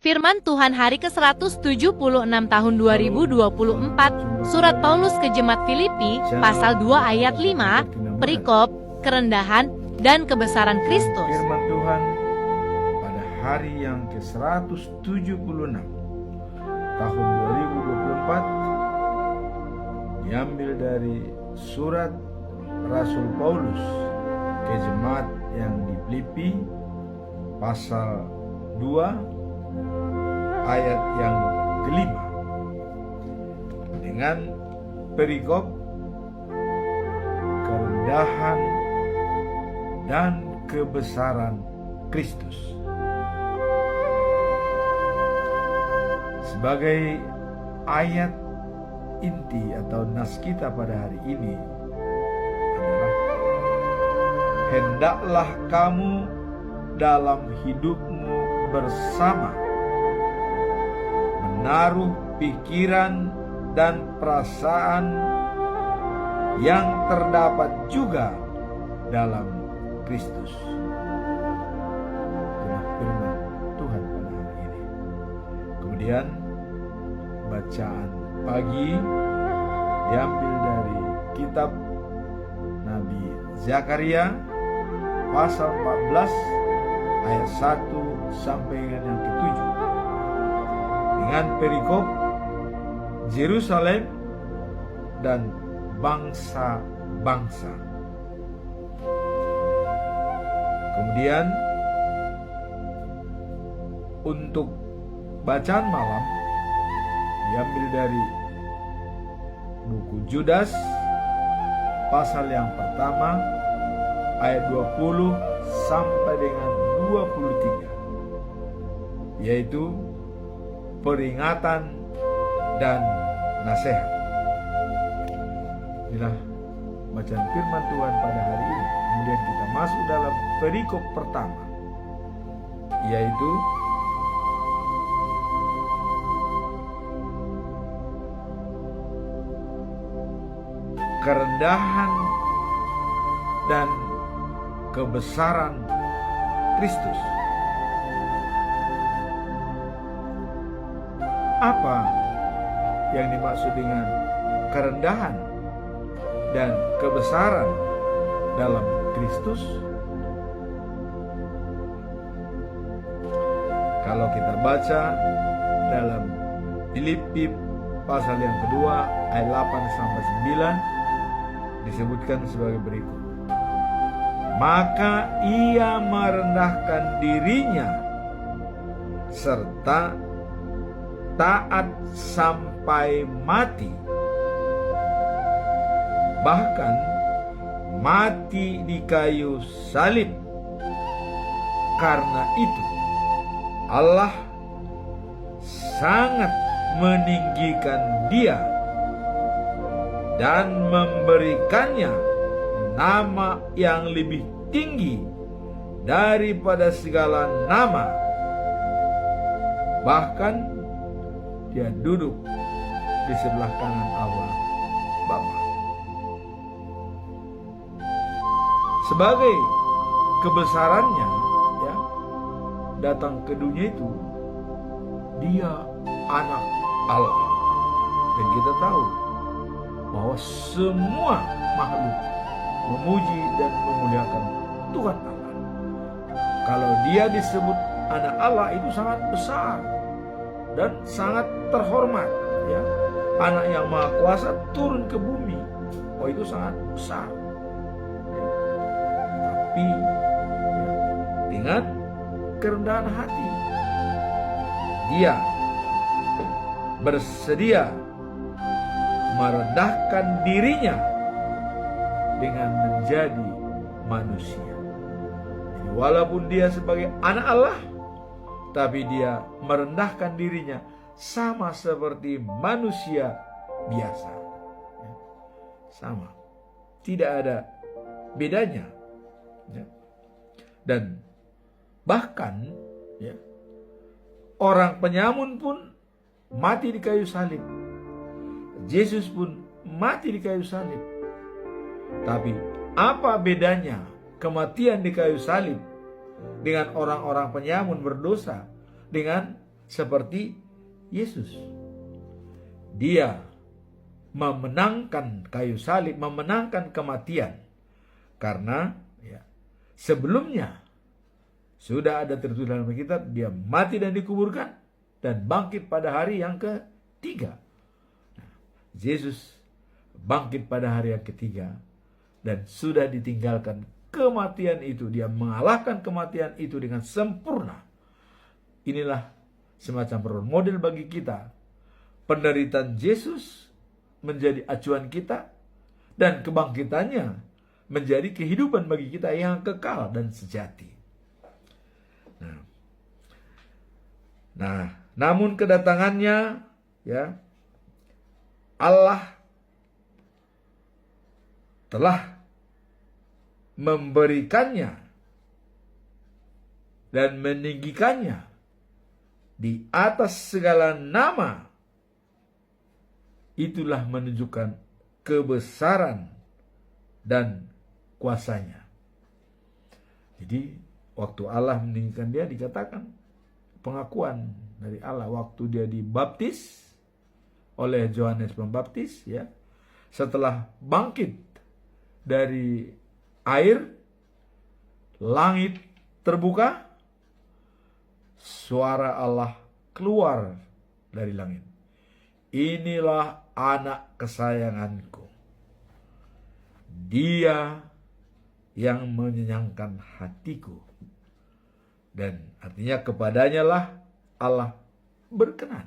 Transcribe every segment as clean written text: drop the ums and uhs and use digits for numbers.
Firman Tuhan hari ke-176 tahun 2024, Surat Paulus ke Jemaat Filipi, pasal 2 ayat 5, perikop, kerendahan, dan kebesaran Kristus. Firman Tuhan pada hari yang ke-176 tahun 2024 diambil dari surat Rasul Paulus ke Jemaat yang di Filipi, pasal 2 ayat yang kelima, dengan perikop kerendahan dan kebesaran Kristus. Sebagai ayat inti atau nas kita pada hari ini adalah: hendaklah kamu dalam hidupmu bersama menaruh pikiran dan perasaan yang terdapat juga dalam Kristus. Itulah firman Tuhan pada hari ini. Kemudian bacaan pagi diambil dari kitab Nabi Zakaria pasal 14 ayat 1 sampai dengan yang ke-7, dengan perikop Yerusalem dan bangsa-bangsa. Kemudian untuk bacaan malam diambil dari buku Judas pasal yang pertama ayat 20 sampai dengan 23, yaitu peringatan dan nasihat. Inilah bacaan firman Tuhan pada hari ini. Kemudian kita masuk dalam perikop pertama, yaitu kerendahan dan kebesaran Kristus. Apa yang dimaksud dengan kerendahan dan kebesaran dalam Kristus? Kalau kita baca dalam Filipi pasal yang kedua ayat 8 sampai 9 disebutkan sebagai berikut: maka ia merendahkan dirinya serta taat sampai mati, bahkan mati di kayu salib. Karena itu Allah sangat meninggikan dia dan memberikannya nama yang lebih tinggi daripada segala nama. Bahkan dia duduk di sebelah kanan Allah Bapa. Sebagai kebesarannya, ya, datang ke dunia itu, dia anak Allah. Dan kita tahu bahwa semua makhluk memuji dan memuliakan Tuhan Allah. Kalau dia disebut anak Allah, itu sangat besar dan sangat terhormat, ya. Anak yang maha kuasa turun ke bumi, oh itu sangat besar, ya. Tapi ya, dengan kerendahan hati dia bersedia merendahkan dirinya dengan menjadi manusia. Jadi walaupun dia sebagai anak Allah, tapi dia merendahkan dirinya sama seperti manusia biasa, ya. Sama, tidak ada bedanya, ya. Dan bahkan, ya, orang penyamun pun mati di kayu salib. Yesus pun mati di kayu salib. Tapi apa bedanya kematian di kayu salib dengan orang-orang penyamun berdosa dengan seperti Yesus. Dia memenangkan kayu salib, memenangkan kematian. Karena sebelumnya sudah ada tertulis dalam Alkitab, dia mati dan dikuburkan dan bangkit pada hari yang ketiga. Yesus bangkit pada hari yang ketiga dan sudah ditinggalkan kematian itu. Dia mengalahkan kematian itu dengan sempurna. Inilah semacam role model bagi kita. Penderitaan Yesus menjadi acuan kita dan kebangkitannya menjadi kehidupan bagi kita yang kekal dan sejati. Nah, namun kedatangannya Allah telah memberikannya dan meninggikannya di atas segala nama. Itulah menunjukkan kebesaran dan kuasanya. Jadi waktu Allah meninggikan dia, dikatakan pengakuan dari Allah waktu dia dibaptis oleh Yohanes Pembaptis, setelah bangkit dari air, langit terbuka, suara Allah keluar dari langit. Inilah anak kesayanganku, dia yang menyenangkan hatiku. Dan artinya kepadanya lah Allah berkenan.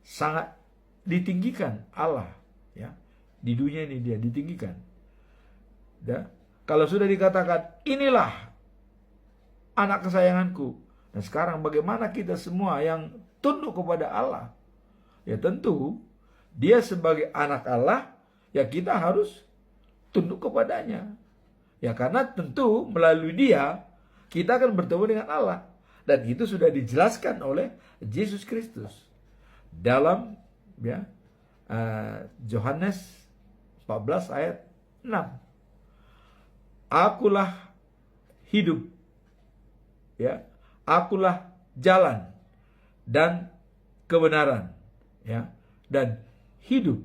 Sangat ditinggikan Allah, di dunia ini dia ditinggikan. Kalau sudah dikatakan inilah anak kesayanganku, dan sekarang bagaimana kita semua yang tunduk kepada Allah? Ya tentu dia sebagai anak Allah, kita harus tunduk kepadanya. Karena tentu melalui dia kita akan bertemu dengan Allah. Dan itu sudah dijelaskan oleh Yesus Kristus dalam Yohanes 14 ayat 6. Akulah hidup, akulah jalan dan kebenaran, dan hidup.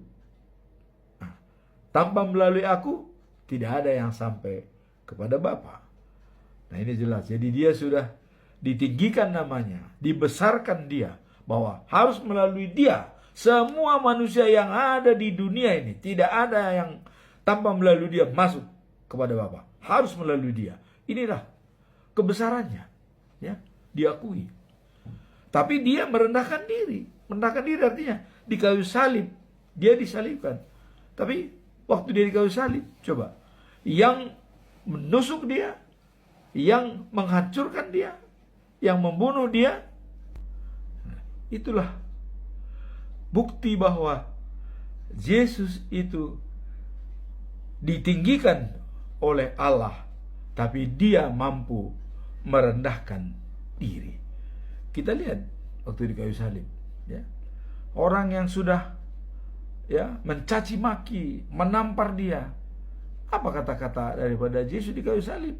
Tanpa melalui aku tidak ada yang sampai kepada Bapa. Nah ini jelas. Jadi dia sudah ditinggikan namanya, dibesarkan dia, bahwa harus melalui dia semua manusia yang ada di dunia ini, tidak ada yang tanpa melalui dia masuk kepada Bapa. Harus melalui dia. Inilah kebesarannya, diakui. Tapi dia merendahkan diri. Merendahkan diri artinya di kayu salib dia disalibkan. Tapi waktu dia di kayu salib, coba, yang menusuk dia, yang menghancurkan dia, yang membunuh dia, itulah bukti bahwa Yesus itu ditinggikan oleh Allah, tapi dia mampu merendahkan diri. Kita lihat waktu di kayu salib, orang yang sudah mencaci maki, menampar dia, apa kata-kata daripada Yesus di kayu salib?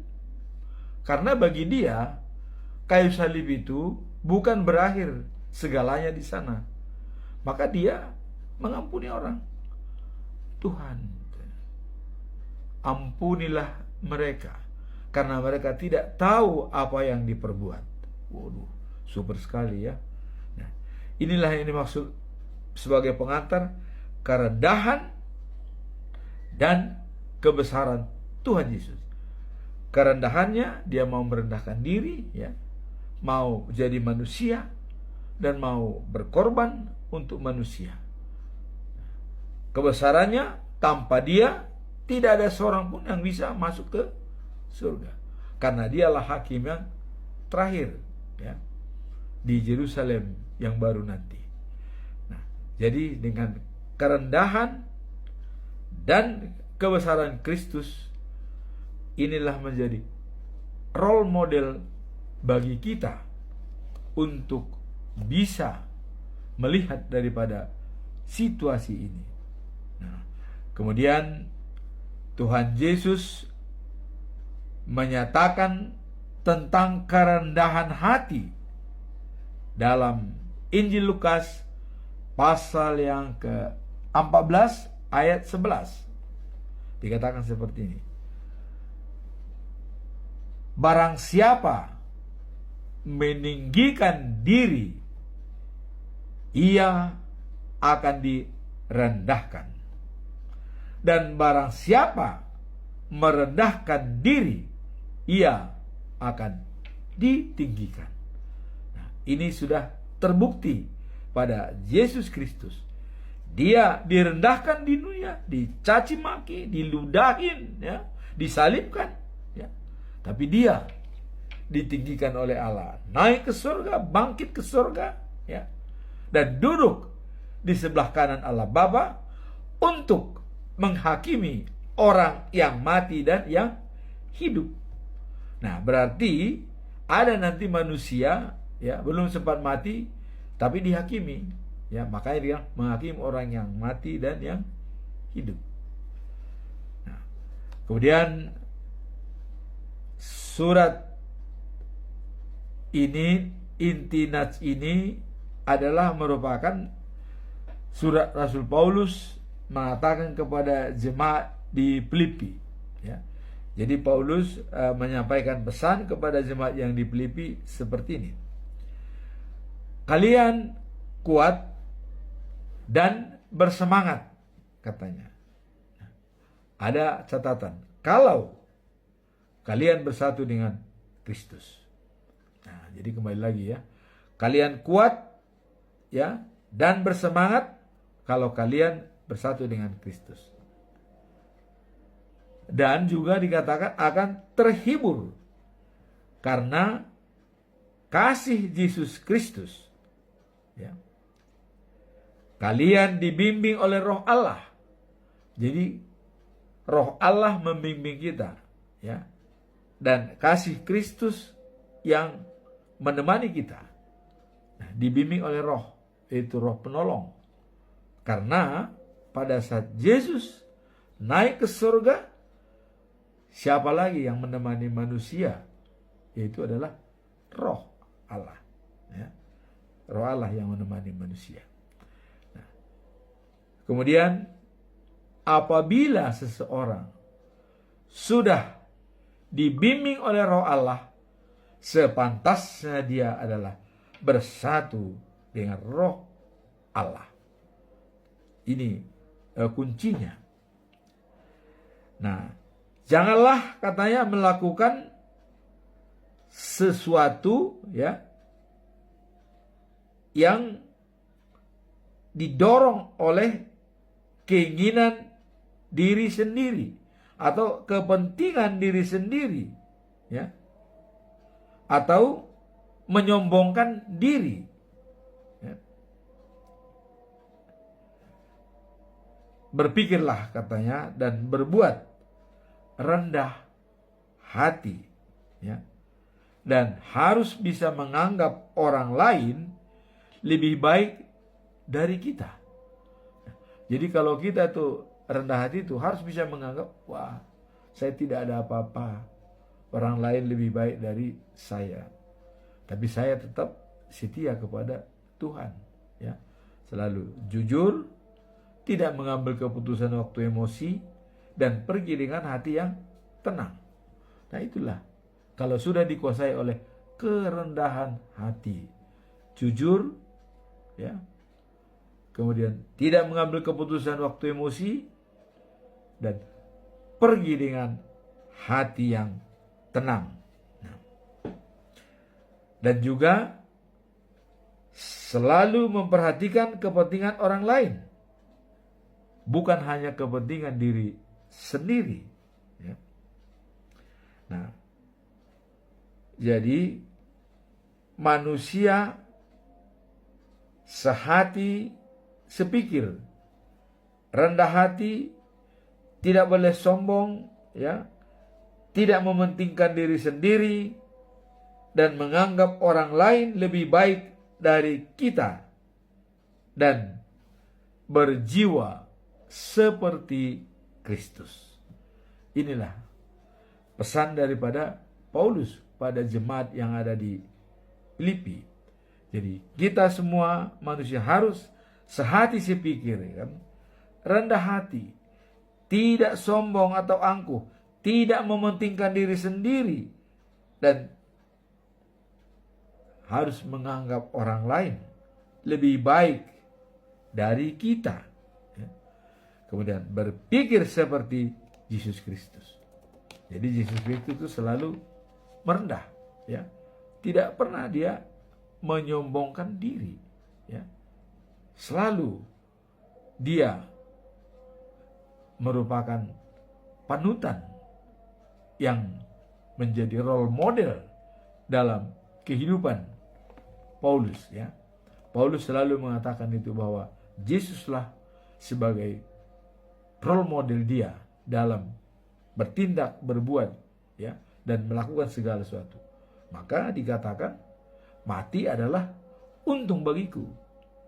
Karena bagi dia kayu salib itu bukan berakhir segalanya di sana. Maka dia mengampuni orang. Tuhan, ampunilah mereka, karena mereka tidak tahu apa yang diperbuat. Waduh, super sekali ya. Nah, inilah yang dimaksud sebagai pengantar kerendahan dan kebesaran Tuhan Yesus. Kerendahannya, dia mau merendahkan diri, mau jadi manusia dan mau berkorban untuk manusia. Kebesarannya, tanpa dia tidak ada seorang pun yang bisa masuk ke surga, karena dialah hakim yang terakhir di Yerusalem yang baru nanti. Nah, jadi dengan kerendahan dan kebesaran Kristus, inilah menjadi role model bagi kita untuk bisa melihat daripada situasi ini. Nah, kemudian Tuhan Yesus menyatakan tentang kerendahan hati dalam Injil Lukas pasal yang ke-14 ayat 11. Dikatakan seperti ini. Barang siapa meninggikan diri, ia akan direndahkan. Dan barang siapa merendahkan diri, ia akan ditinggikan. Nah, ini sudah terbukti pada Yesus Kristus. Dia direndahkan di dunia, dicaci maki, diludahin, ya, disalibkan, ya. Tapi dia ditinggikan oleh Allah, naik ke surga, bangkit ke surga, ya, dan duduk di sebelah kanan Allah Bapa untuk menghakimi orang yang mati dan yang hidup. Nah, berarti ada nanti manusia, ya, belum sempat mati tapi dihakimi, ya, makanya dia menghakimi orang yang mati dan yang hidup. Nah, kemudian surat ini, inti nats ini adalah merupakan surat Rasul Paulus mengatakan kepada jemaat di Filipi, ya. Jadi Paulus menyampaikan pesan kepada jemaat yang di Filipi seperti ini. Kalian kuat dan bersemangat, katanya. Ada catatan, kalau kalian bersatu dengan Kristus. Nah, jadi kembali lagi, ya. Kalian kuat, ya, dan bersemangat kalau kalian bersatu dengan Kristus. Dan juga dikatakan akan terhibur karena kasih Yesus Kristus, ya. Kalian dibimbing oleh Roh Allah. Jadi Roh Allah membimbing kita, ya. Dan kasih Kristus yang menemani kita. Nah, dibimbing oleh Roh, yaitu Roh penolong. Karena pada saat Yesus naik ke surga, siapa lagi yang menemani manusia? Yaitu adalah Roh Allah, ya. Roh Allah yang menemani manusia. Nah, kemudian apabila seseorang sudah dibimbing oleh Roh Allah, sepantasnya dia adalah bersatu dengan Roh Allah. Ini kuncinya. Nah, janganlah, katanya, melakukan sesuatu, ya, yang didorong oleh keinginan diri sendiri atau kepentingan diri sendiri, ya, atau menyombongkan diri, ya. Berpikirlah, katanya, dan berbuat rendah hati, ya, dan harus bisa menganggap orang lain lebih baik dari kita. Jadi kalau kita tuh rendah hati itu harus bisa menganggap, wah, saya tidak ada apa-apa, orang lain lebih baik dari saya, tapi saya tetap setia kepada Tuhan, ya. Selalu jujur, tidak mengambil keputusan waktu emosi, dan pergi dengan hati yang tenang. Nah, itulah kalau sudah dikuasai oleh kerendahan hati, jujur, ya, kemudian tidak mengambil keputusan waktu emosi, dan pergi dengan hati yang tenang. Nah, dan juga selalu memperhatikan kepentingan orang lain, bukan hanya kepentingan diri sendiri, ya. Nah, jadi manusia sehati sepikir, rendah hati, tidak boleh sombong, ya, tidak mementingkan diri sendiri, dan menganggap orang lain lebih baik dari kita, dan berjiwa seperti Kristus. Inilah pesan daripada Paulus pada jemaat yang ada di Filipi. Jadi kita semua manusia harus sehati sepikir, ya kan? Rendah hati, tidak sombong atau angkuh, tidak mementingkan diri sendiri, dan harus menganggap orang lain lebih baik dari kita. Ya. Kemudian berpikir seperti Yesus Kristus. Jadi Yesus Kristus itu selalu merendah, ya. Tidak pernah dia menyombongkan diri, ya. Selalu dia merupakan panutan yang menjadi role model dalam kehidupan Paulus, ya. Paulus selalu mengatakan itu, bahwa Yesuslah sebagai role model dia dalam bertindak, berbuat, ya, dan melakukan segala sesuatu. Maka dikatakan mati adalah untung bagiku,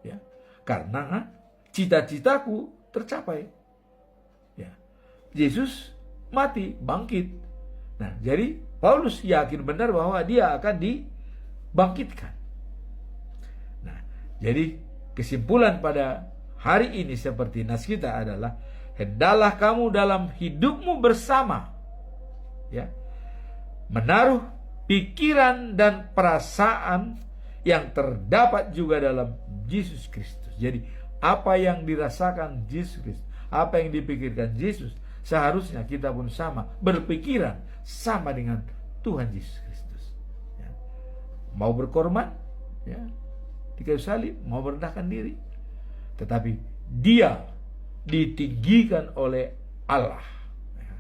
ya, karena cita-citaku tercapai. Ya, Yesus mati, bangkit. Nah, jadi Paulus yakin benar bahwa dia akan dibangkitkan. Nah, jadi kesimpulan pada hari ini seperti nas kita adalah, hendaklah kamu dalam hidupmu bersama, ya, menaruh pikiran dan perasaan yang terdapat juga dalam Yesus Kristus. Jadi apa yang dirasakan Yesus Kristus, apa yang dipikirkan Yesus, seharusnya kita pun sama, berpikiran sama dengan Tuhan Yesus Kristus. Ya. Mau berkorban, ya, di kayu salib, mau merendahkan diri, tetapi dia ditinggikan oleh Allah, ya,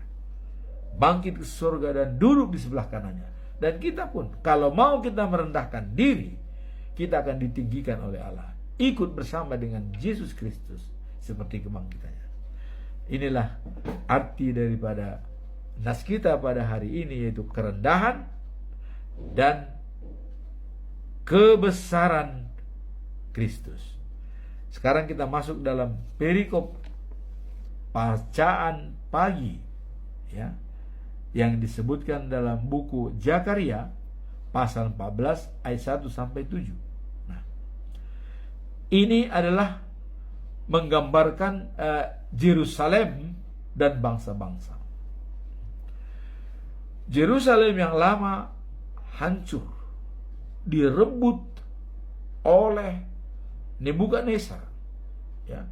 bangkit ke surga dan duduk di sebelah kanannya. Dan kita pun, kalau mau kita merendahkan diri, kita akan ditinggikan oleh Allah, ikut bersama dengan Yesus Kristus seperti kebangkitannya. Inilah arti daripada nas kita pada hari ini, yaitu kerendahan dan kebesaran Kristus. Sekarang kita masuk dalam perikop bacaan pagi, ya, yang disebutkan dalam buku Zakaria pasal 14 ayat 1 sampai 7. Nah, ini adalah menggambarkan Yerusalem dan bangsa-bangsa. Yerusalem yang lama hancur, direbut oleh Nebukadnezar, ya.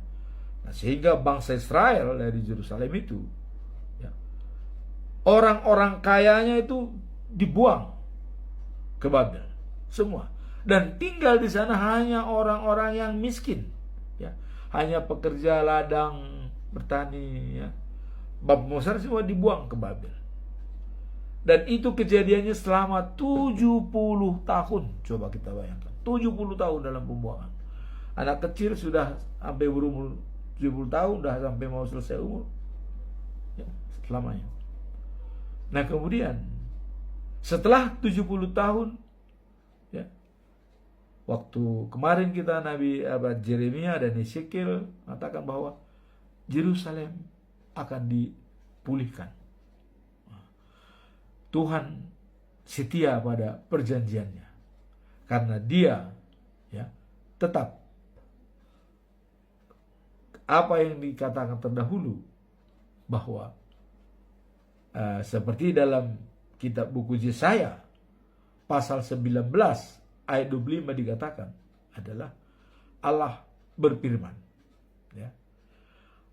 Nah, sehingga bangsa Israel dari Yerusalem itu, ya, orang-orang kayanya itu dibuang ke Babel semua, dan tinggal di sana hanya orang-orang yang miskin, ya, hanya pekerja ladang, bertani, ya. Bab besar semua dibuang ke Babel. Dan itu kejadiannya selama 70 tahun. Coba kita bayangkan, 70 tahun dalam pembuangan. Anak kecil sudah sampai berumur 70 tahun, sudah sampai mau selesai umur, ya, selamanya. Nah, kemudian setelah 70 tahun, ya, waktu kemarin kita Nabi Yeremia dan Ezekiel mengatakan bahwa Yerusalem akan dipulihkan. Tuhan setia pada perjanjiannya, karena dia, ya, tetap apa yang dikatakan terdahulu, bahwa seperti dalam kitab buku Yesaya pasal 19 ayat 25 dikatakan adalah Allah berfirman, ya,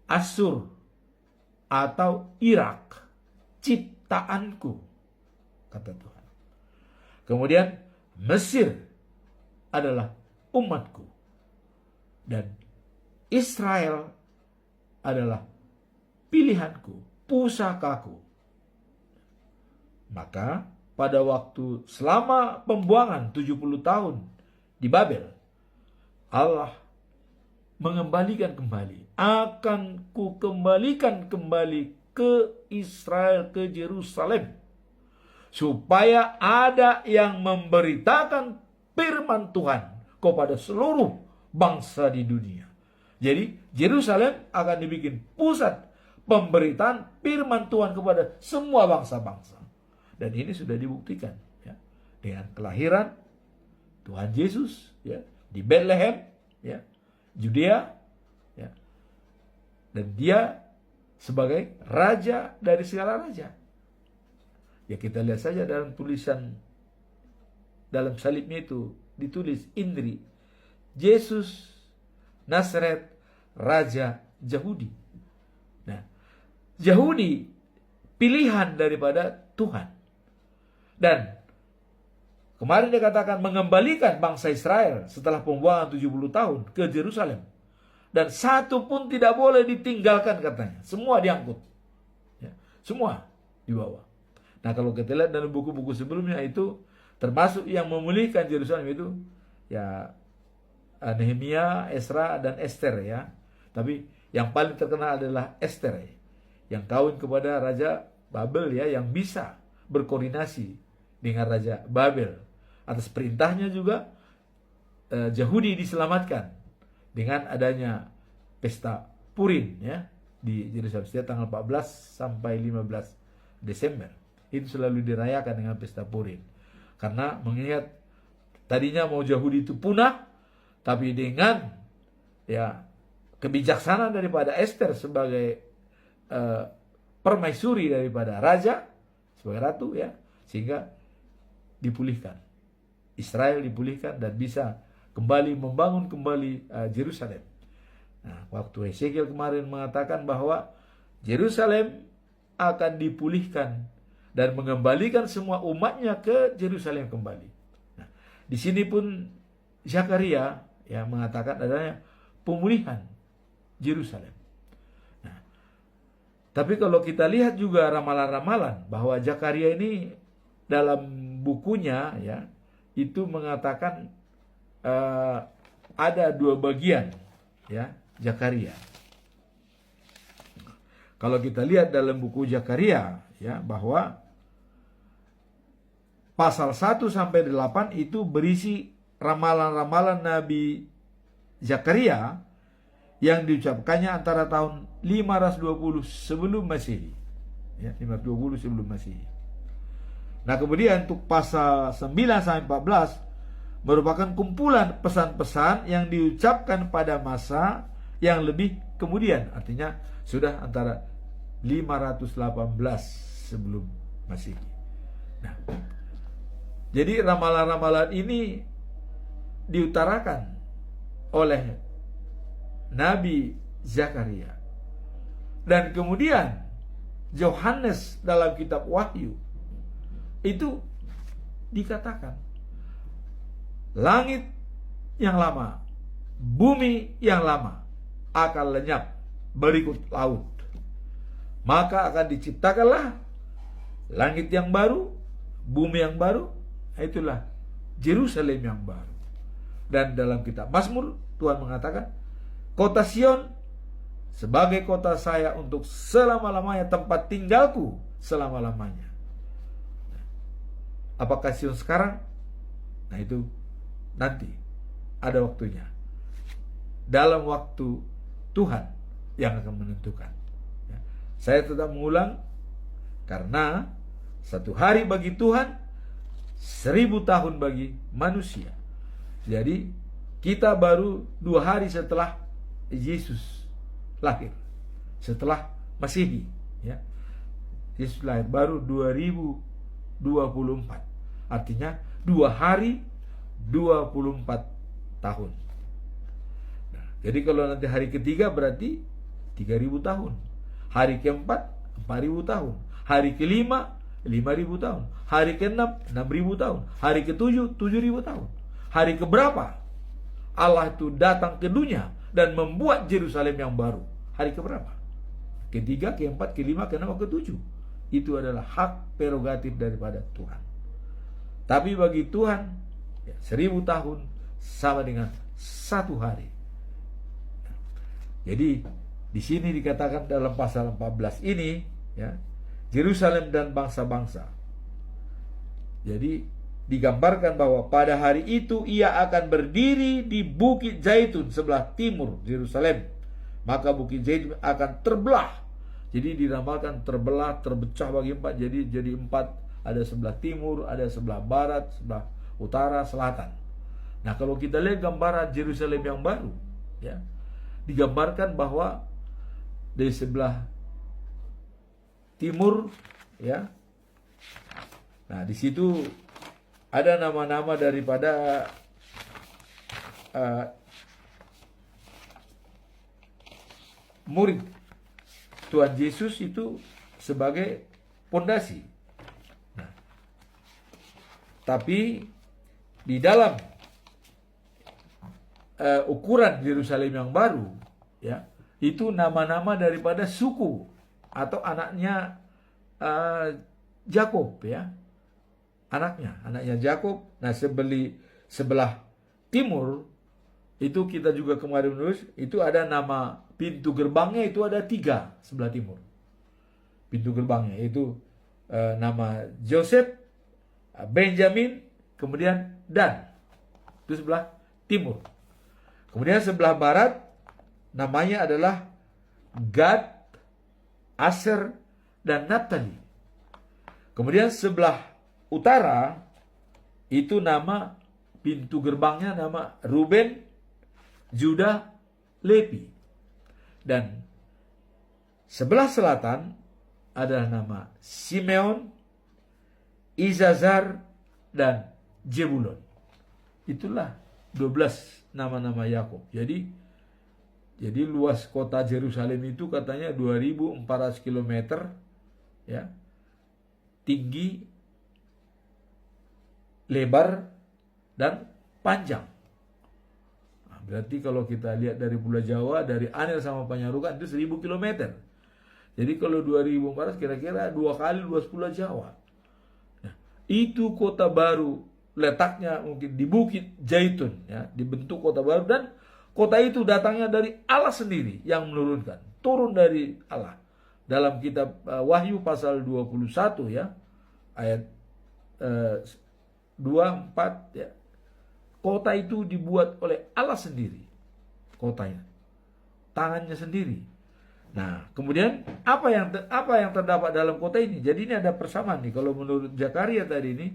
Asyur atau Irak ciptaanku, kata Tuhan. Kemudian Mesir adalah umatku, dan Israel adalah pilihanku, pusakaku. Maka pada waktu selama pembuangan 70 tahun di Babel, Allah mengembalikan kembali, akan ku kembalikan kembali ke Israel, ke Yerusalem, supaya ada yang memberitakan firman Tuhan kepada seluruh bangsa di dunia. Jadi Yerusalem akan dibikin pusat pemberitaan firman Tuhan kepada semua bangsa-bangsa. Dan ini sudah dibuktikan, ya, dengan kelahiran Tuhan Yesus, ya, di Bethlehem, ya, Judea, ya, dan dia sebagai raja dari segala raja. Ya, kita lihat saja dalam tulisan dalam salibnya itu ditulis Indri, Yesus Nazaret, Raja Yahudi. Nah, Yahudi pilihan daripada Tuhan. Dan kemarin dia katakan mengembalikan bangsa Israel setelah pembuangan 70 tahun ke Yerusalem. Dan satu pun tidak boleh ditinggalkan katanya. Semua diangkut. Ya, semua dibawa. Nah, kalau kita lihat dalam buku-buku sebelumnya itu termasuk yang memulihkan Yerusalem itu ya Nehemia, Esra, dan Esther ya. Tapi yang paling terkenal adalah Esther ya, yang kawin kepada Raja Babel ya, yang bisa berkoordinasi dengan Raja Babel. Atas perintahnya juga Yahudi diselamatkan dengan adanya pesta Purim ya di Yerusalem setiap tanggal 14 sampai 15 Desember. Itu selalu dirayakan dengan pesta Purim. Karena mengingat tadinya mau Yahudi itu punah, tapi dengan ya kebijaksanaan daripada Esther sebagai permaisuri daripada raja, sebagai ratu ya, sehingga dipulihkan. Israel dipulihkan dan bisa kembali membangun kembali Yerusalem. Nah, waktu Hesekiel kemarin mengatakan bahwa Yerusalem akan dipulihkan dan mengembalikan semua umatnya ke Yerusalem kembali. Nah, di sini pun Zakaria ya mengatakan adanya pemulihan Yerusalem. Nah, tapi kalau kita lihat juga ramalan-ramalan bahwa Zakaria ini dalam bukunya ya itu mengatakan ada dua bagian ya Zakaria. Kalau kita lihat dalam buku Zakaria ya bahwa pasal 1 sampai 8 itu berisi ramalan-ramalan Nabi Zakaria yang diucapkannya antara tahun 520 sebelum Masehi. Ya, 520 sebelum Masehi. Nah, kemudian untuk pasal 9 sampai 14 merupakan kumpulan pesan-pesan yang diucapkan pada masa yang lebih kemudian, artinya sudah antara 518 sebelum Masehi. Nah, jadi ramalan-ramalan ini diutarakan oleh Nabi Zakaria. Dan kemudian Yohanes dalam kitab Wahyu itu dikatakan langit yang lama, bumi yang lama akan lenyap berikut laut. Maka akan diciptakanlah langit yang baru, bumi yang baru, itulah Yerusalem yang baru. Dan dalam kitab Mazmur Tuhan mengatakan, kota Sion sebagai kota saya untuk selama-lamanya, tempat tinggalku selama-lamanya. Apakah Sion sekarang? Nah, itu nanti ada waktunya. Dalam waktu Tuhan yang akan menentukan. Ya. Saya tetap mengulang, karena satu hari bagi Tuhan 1000 tahun bagi manusia. Jadi kita baru 2 hari setelah Yesus lahir, setelah Masehi ya. Yesus lahir baru 2024. Artinya 2 hari 24 tahun. Nah, jadi kalau nanti hari ketiga berarti 3000 tahun. Hari keempat 4000 tahun. Hari kelima 5000 tahun. Hari keenam 6000 tahun. Hari ketujuh 7000 tahun. Hari keberapa Allah itu datang ke dunia dan membuat Yerusalem yang baru? Hari keberapa? Ketiga, keempat, kelima, keenam, ketujuh. Itu adalah hak prerogatif daripada Tuhan. Tapi bagi Tuhan 1000 tahun sama dengan 1 hari. Jadi di sini dikatakan dalam pasal 14 ini ya, Yerusalem dan bangsa-bangsa. Jadi digambarkan bahwa pada hari itu ia akan berdiri di Bukit Zaitun sebelah timur Yerusalem. Maka Bukit Zaitun akan terbelah. Jadi diramalkan terbelah, terpecah bagi 4. Jadi 4, ada sebelah timur, ada sebelah barat, sebelah utara, selatan. Nah, kalau kita lihat gambaran Yerusalem yang baru, ya, digambarkan bahwa di sebelah timur, ya. Nah, di situ ada nama-nama daripada murid Tuhan Yesus itu sebagai pondasi. Nah, tapi di dalam ukuran Yerusalem yang baru, ya, itu nama-nama daripada suku atau anaknya Yakub, ya, anaknya Yakub. Nah, sebelah timur itu kita juga kemarin menulis, itu ada nama pintu gerbangnya, itu ada 3 sebelah timur. Pintu gerbangnya itu nama Joseph, Benjamin, kemudian Dan. Itu sebelah timur. Kemudian sebelah barat namanya adalah Gad, Aser, dan Naphtali. Kemudian sebelah utara itu nama pintu gerbangnya nama Ruben, Juda, Levi. Dan sebelah selatan adalah nama Simeon, Izazar, dan Jebulon. Itulah 12 nama-nama Yakub. Jadi luas kota Yerusalem itu katanya 2.400 km, ya. Tinggi, lebar, dan panjang. Nah, berarti kalau kita lihat dari Pulau Jawa, dari Anyer sama Panyarukan itu 1.000 km. Jadi kalau 2.400 kira-kira 2 kali luas Pulau Jawa. Nah, itu kota baru, letaknya mungkin di Bukit Zaitun, ya, dibentuk kota baru, dan kota itu datangnya dari Allah sendiri yang menurunkan, turun dari Allah. Dalam kitab Wahyu pasal 21, ya, ayat 24, ya. Kota itu dibuat oleh Allah sendiri. Kotanya. Tangannya sendiri. Nah, kemudian apa yang terdapat dalam kota ini? Jadi ini ada persamaan nih. Kalau menurut Zakaria tadi ini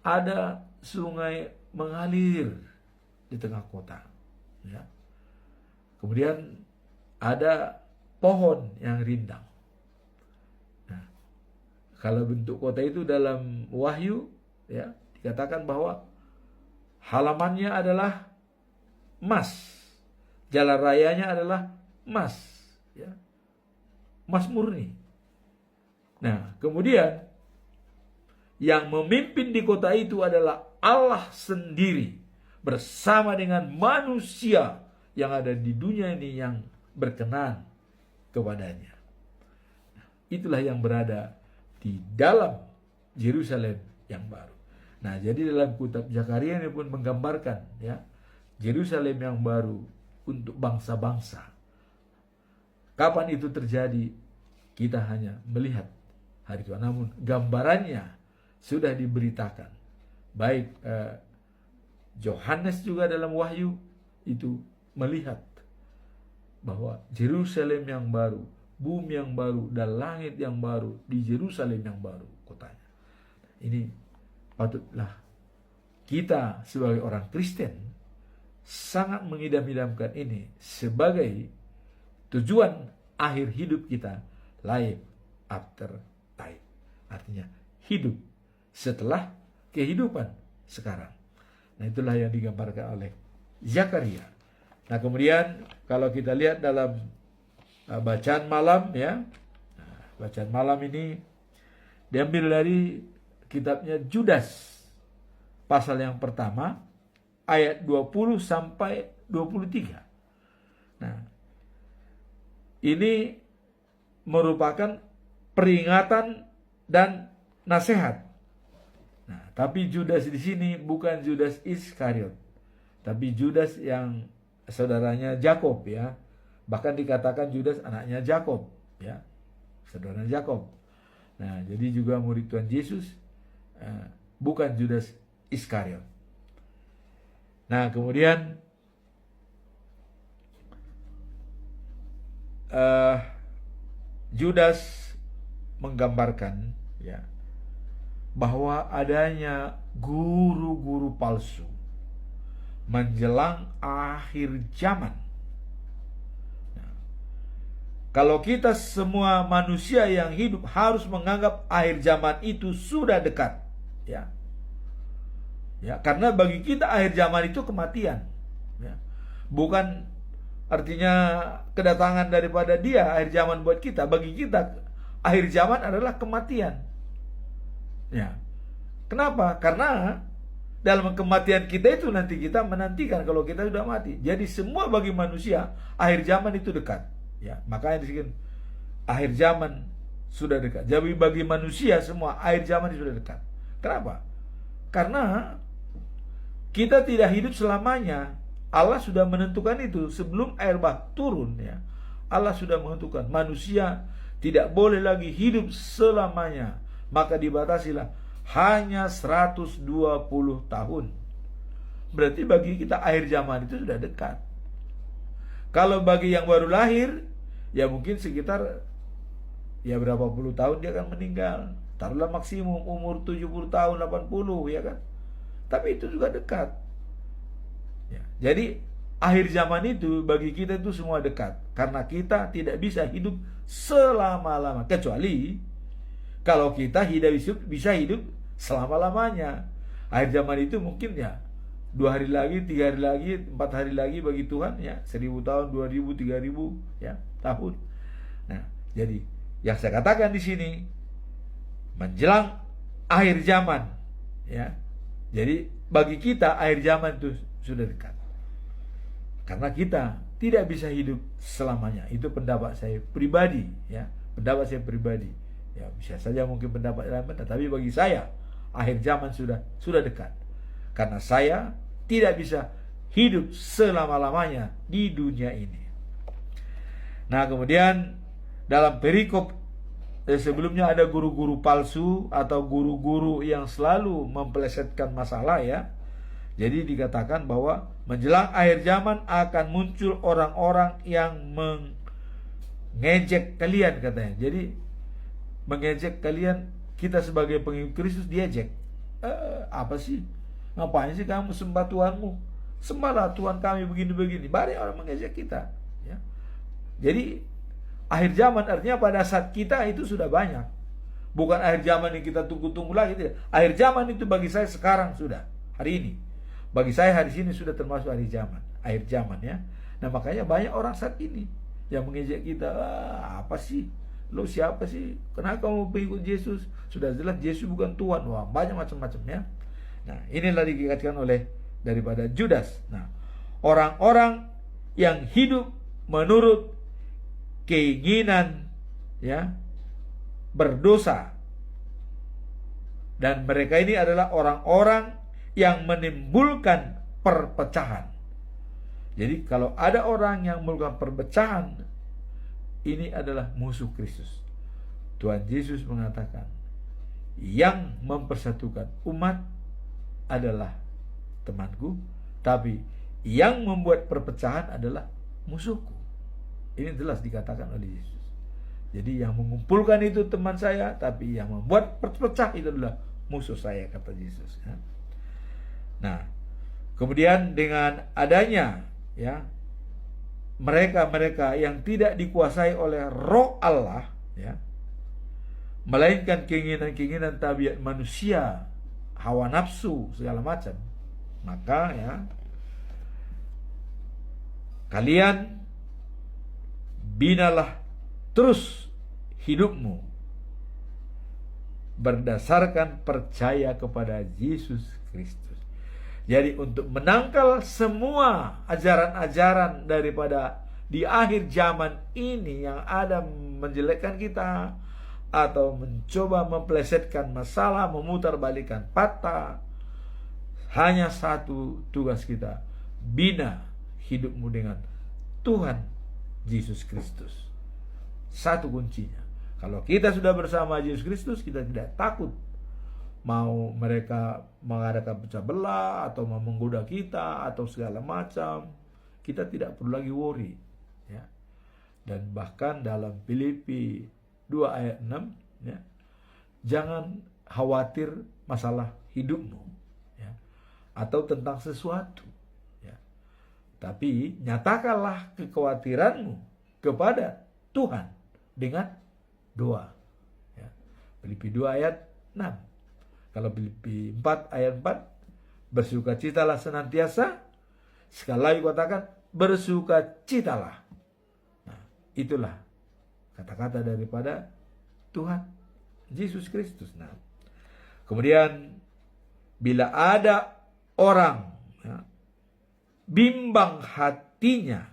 ada sungai mengalir di tengah kota, ya. Kemudian ada pohon yang rindang. Nah, kalau bentuk kota itu dalam Wahyu, ya, dikatakan bahwa halamannya adalah emas, jalan rayanya adalah emas, ya, emas murni. Nah, kemudian yang memimpin di kota itu adalah Allah sendiri bersama dengan manusia yang ada di dunia ini yang berkenan kepadanya. Itulah yang berada di dalam Yerusalem yang baru. Nah, jadi dalam kitab Zakaria ini pun menggambarkan, ya, Yerusalem yang baru untuk bangsa-bangsa. Kapan itu terjadi? Kita hanya melihat hari Tuhan. Namun gambarannya sudah diberitakan. Baik Yohanes juga dalam Wahyu itu melihat bahwa Yerusalem yang baru, bumi yang baru, dan langit yang baru di Yerusalem yang baru kotanya. Ini patutlah kita sebagai orang Kristen sangat mengidam-idamkan ini sebagai tujuan akhir hidup kita, life after life. Artinya hidup setelah kehidupan sekarang. Nah, itulah yang digambarkan oleh Zakaria. Nah, kemudian kalau kita lihat dalam bacaan malam, ya, bacaan malam ini diambil dari kitabnya Judas pasal yang pertama ayat 20 sampai 23. Nah, ini merupakan peringatan dan nasihat. Nah, tapi Judas di sini bukan Judas Iskariot, tapi Judas yang saudaranya Yakob, ya. Bahkan dikatakan Judas anaknya Yakob, ya, saudara Yakob. Nah, jadi juga murid Tuhan Yesus bukan Judas Iskariot. Nah, kemudian Judas menggambarkan, ya, bahwa adanya guru-guru palsu, menjelang akhir zaman. Nah, kalau kita semua manusia yang hidup harus menganggap akhir zaman itu sudah dekat, ya. Ya, karena bagi kita akhir zaman itu kematian, ya. Bukan artinya kedatangan daripada dia akhir zaman buat kita. Bagi kita akhir zaman adalah kematian. Ya. Kenapa? Karena dalam kematian kita itu nanti kita menantikan kalau kita sudah mati. Jadi semua bagi manusia akhir zaman itu dekat. Ya, makanya disebut akhir zaman sudah dekat. Jadi bagi manusia semua akhir zaman itu sudah dekat. Kenapa? Karena kita tidak hidup selamanya. Allah sudah menentukan itu sebelum air bah turun, ya. Allah sudah menentukan manusia tidak boleh lagi hidup selamanya. Maka dibatasilah hanya 120 tahun. Berarti bagi kita akhir zaman itu sudah dekat. Kalau bagi yang baru lahir, ya mungkin sekitar ya berapa puluh tahun dia akan meninggal. Taruhlah maksimum umur 70 tahun, 80, ya kan. Tapi itu juga dekat, ya. Jadi akhir zaman itu bagi kita itu semua dekat. Karena kita tidak bisa hidup selama-lama. Kecuali kalau kita bisa hidup selama-lamanya. Akhir zaman itu mungkin ya 2 hari lagi, 3 hari lagi, 4 hari lagi bagi Tuhan, ya 1000 tahun, 2000, 3000, ya tahun. Nah, jadi yang saya katakan di sini menjelang akhir zaman, ya. Jadi bagi kita akhir zaman itu sudah dekat. Karena kita tidak bisa hidup selamanya. Itu pendapat saya pribadi, ya. Pendapat saya pribadi. Ya, bisa saja mungkin pendapat lain, tapi bagi saya akhir zaman sudah dekat. Karena saya tidak bisa hidup selama-lamanya di dunia ini. Nah, kemudian dalam perikop sebelumnya ada guru-guru palsu atau guru-guru yang selalu mempelesetkan masalah, ya. Jadi dikatakan bahwa menjelang akhir zaman akan muncul orang-orang yang mengejek kalian, katanya. Jadi mengejek kalian, kita sebagai pengikut Kristus diejek. Apa sih? Ngapain sih kamu sembah Tuhanmu? Sembahlah Tuhan kami begini-begini. Banyak orang mengejek kita, ya. Jadi akhir zaman artinya pada saat kita itu sudah banyak. Bukan akhir zaman yang kita tunggu-tunggu lagi, tidak. Akhir zaman itu bagi saya sekarang sudah, hari ini. Bagi saya hari ini sudah termasuk akhir zaman, ya. Nah, makanya banyak orang saat ini yang mengejek kita. Apa sih? Lo siapa sih? Kenapa kamu pengikut Yesus? Sudah jelas Yesus bukan Tuhan. Wah, banyak macam-macam, ya. Nah, inilah dikatakan oleh daripada Judas. Nah, orang-orang yang hidup menurut keinginan, ya, berdosa, dan mereka ini adalah orang-orang yang menimbulkan perpecahan. Jadi kalau ada orang yang menimbulkan perpecahan, ini adalah musuh Kristus. Tuhan Yesus mengatakan, yang mempersatukan umat adalah temanku, tapi yang membuat perpecahan adalah musuhku. Ini jelas dikatakan oleh Yesus. Jadi yang mengumpulkan itu teman saya, tapi yang membuat perpecah itu adalah musuh saya, kata Yesus, ya. Nah, kemudian dengan adanya, ya, mereka-mereka yang tidak dikuasai oleh Roh Allah, ya, melainkan keinginan-keinginan tabiat manusia, hawa nafsu segala macam, maka, ya, kalian binalah terus hidupmu berdasarkan percaya kepada Yesus Kristus. Jadi untuk menangkal semua ajaran-ajaran daripada di akhir zaman ini yang ada menjelekkan kita atau mencoba memplesetkan masalah, memutarbalikkan fakta, hanya satu tugas kita: bina hidupmu dengan Tuhan Yesus Kristus. Satu kuncinya. Kalau kita sudah bersama Yesus Kristus, kita tidak takut mau mereka mengadakan pecah belah atau mau menggoda kita atau segala macam. Kita tidak perlu lagi worry, ya. Dan bahkan dalam Filipi 2 ayat 6, ya, jangan khawatir masalah hidupmu, ya, atau tentang sesuatu, Tapi nyatakanlah kekhawatiranmu kepada Tuhan dengan doa. Ya. Filipi 2 ayat 6. Kalau Filipi 4 ayat 4, bersukacitalah senantiasa. Sekali lagi katakan, bersukacitalah. Nah, itulah kata-kata daripada Tuhan Yesus Kristus. Nah, kemudian bila ada orang bimbang hatinya,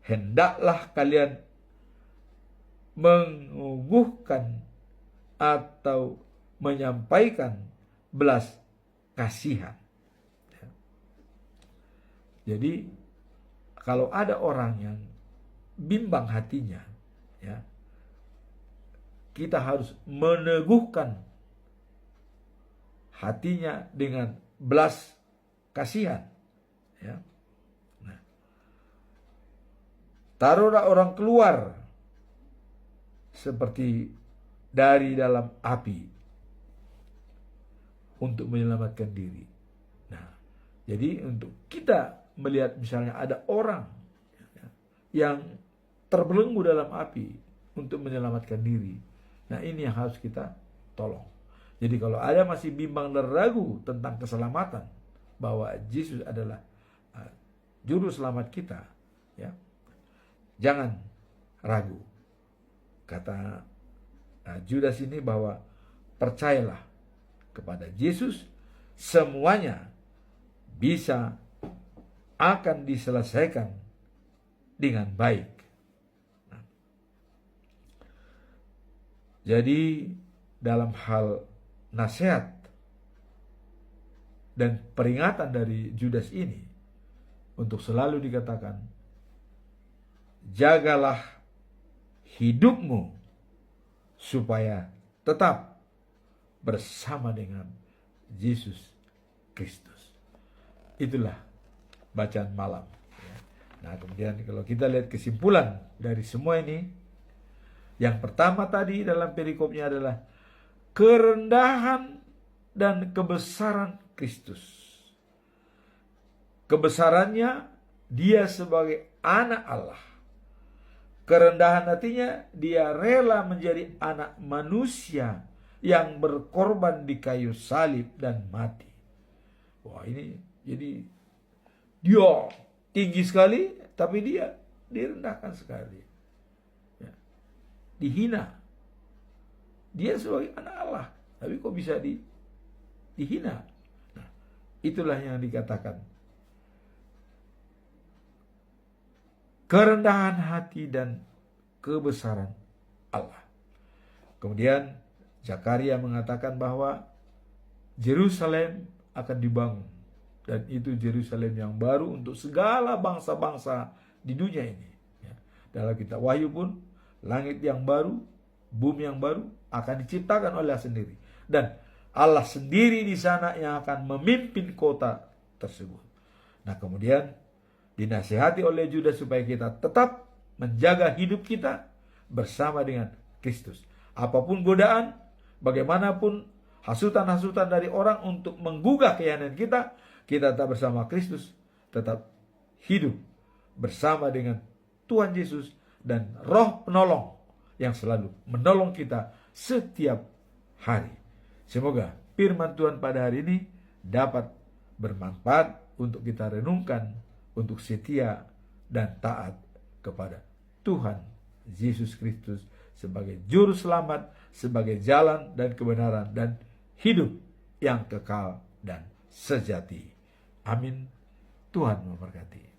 hendaklah kalian menguguhkan atau menyampaikan belas kasihan. Jadi kalau ada orang yang bimbang hatinya, ya, kita harus meneguhkan hatinya dengan belas kasihan. Ya. Nah, taruhlah orang keluar seperti dari dalam api untuk menyelamatkan diri. Nah, jadi untuk kita melihat misalnya ada orang yang terbelenggu dalam api untuk menyelamatkan diri. Nah, ini yang harus kita tolong. Jadi kalau ada masih bimbang dan ragu tentang keselamatan, bahwa Yesus adalah juru selamat kita, ya, jangan ragu. Kata Judas ini bahwa percayalah kepada Yesus, semuanya bisa akan diselesaikan dengan baik. Nah, jadi dalam hal nasihat dan peringatan dari Judas ini, untuk selalu dikatakan, jagalah hidupmu supaya tetap bersama dengan Yesus Kristus. Itulah bacaan malam. Nah, kemudian kalau kita lihat kesimpulan dari semua ini, yang pertama tadi dalam perikopnya adalah kerendahan dan kebesaran Kristus. Kebesarannya, dia sebagai anak Allah. Kerendahan hatinya, dia rela menjadi anak manusia yang berkorban di kayu salib dan mati. Wah, ini jadi dia tinggi sekali, tapi dia direndahkan sekali. Ya. Dihina. Dia sebagai anak Allah, tapi kok bisa dihina? Nah, itulah yang dikatakan kerendahan hati dan kebesaran Allah. Kemudian Zakaria mengatakan bahwa Yerusalem akan dibangun, dan itu Yerusalem yang baru untuk segala bangsa-bangsa di dunia ini. Ya. Dalam kitab Wahyu pun, langit yang baru, bumi yang baru akan diciptakan oleh Allah sendiri, dan Allah sendiri di sana yang akan memimpin kota tersebut. Nah, kemudian dinasihati oleh Judas supaya kita tetap menjaga hidup kita bersama dengan Kristus. Apapun godaan, bagaimanapun hasutan-hasutan dari orang untuk menggugah keyakinan kita, kita tetap bersama Kristus, tetap hidup bersama dengan Tuhan Yesus dan Roh Penolong yang selalu menolong kita setiap hari. Semoga firman Tuhan pada hari ini dapat bermanfaat untuk kita renungkan, untuk setia dan taat kepada Tuhan Yesus Kristus sebagai juru selamat, sebagai jalan dan kebenaran dan hidup yang kekal dan sejati. Amin. Tuhan memberkati.